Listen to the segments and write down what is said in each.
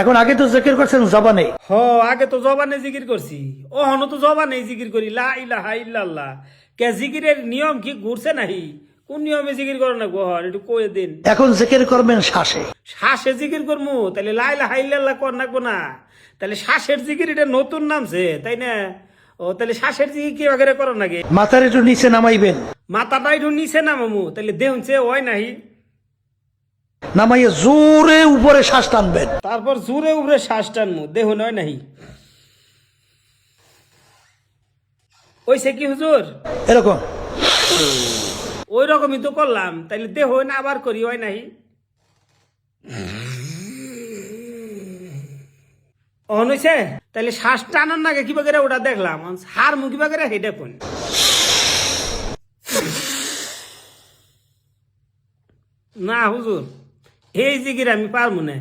এখন আগে তো জিকির করছেন জবানে। আগে তো জবানে জিকির করছি, ওহনো তো জবানে জিকির করি লা ইলাহা ইল্লাল্লাহ। কে জিকিরের নিয়ম কি ঘুরছে নাহি? কোন নিয়মে জিকির করো না গো, একটু কয়ে দিন। এখন জিকির করবেন শ্বাসে। শ্বাসে জিকির করবো তাহলে লা ইলাহা ইল্লাল্লাহ কর নাকবো না? তাহলে শ্বাসের জিকির এটা নতুন নামছে তাই না? ও তাহলে শ্বাসের জিকির কি আগে করো নাকি? মাথার একটু নিচে নামাইবেন, মাথাটা একটু নিচে নামামু তাহলে দেহনছে ওই নাহি। নামাইয়ে জোরে উপরে শ্বাস টানবেন। তারপর জোরে উপরে শ্বাস টানমু, দেহ নয় নাহি। ওইসে কি হুজুর? এরকম ওই রকমই তো করলাম, তাইলে দেহ না আবার করি হয় নাহি। অনইছে তাইলে শ্বাস টানার নাগে কিবা করে ওটা দেখলাম, হার মুখ কিবা করে হেঁটে কোন না হুজুর, এই জিকির আমি পারবো না।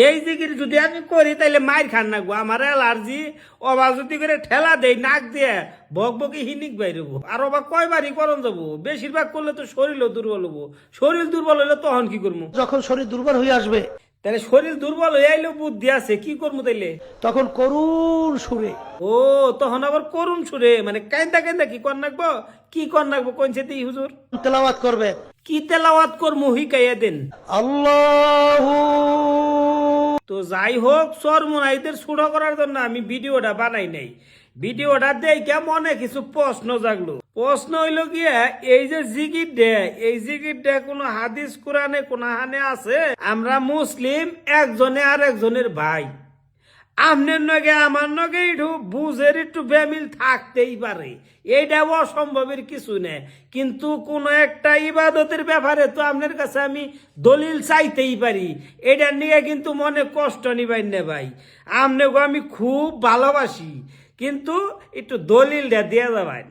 এই জিকির যদি আমি করি তাইলে মাইর খান নাকবো, আমার অ্যালার্জি। অবা যদি করে ঠেলা দেয় নাক দিয়ে বক বকে হিনিক বাইরব। আর অবা কয়বারই করন যাবো, বেশিরভাগ করলে তো শরীরও দুর্বল হবো। শরীর দুর্বল হলে তখন কি করবো? যখন শরীর দুর্বল হয়ে আসবে, তাহলে শরীর দুর্বল হয়ে আইলেও বুদ্ধি আছে, কি করবো তাইলে? তখন করুণ সুরে। ও তখন আবার করুন সুরে, মানে কান্দা কান্দা কি কর নাকবো? কি কর নাকবো কোন সেটি হুজুর? তেলাওয়াত করবেন। কি তেলাওয়াত করবো হিকাইয়া দেন। আল্লাহু। তো যাই হোক, চরমোনাইদের ছুড়ো করার জন্য আমি ভিডিওটা বানাই নাই। ভিডিওটা দেখে মনে কিছু প্রশ্ন জাগলো। প্রশ্ন হইল গিয়া, এই যে জিকির দেয়, এই জিকির দেয় কোন হাদিস কোরআনে কোন হানে আছে? আমরা মুসলিম, একজনে আর একজনের ভাই। আমনের নগে আমার নগে একটু বুঝের একটু বেমিল থাকতেই পারে, এইটা অসম্ভবের কিছু নেই। কিন্তু কোন একটা ইবাদতের ব্যাপারে তো আপনার কাছে আমি দলিল চাইতেই পারি, এটার নিয়ে কিন্তু মনে কষ্ট নিবেন না ভাই। আমনে গো আমি খুব ভালোবাসি, কিন্তু একটু দলিলটা দিয়ে যাবেন।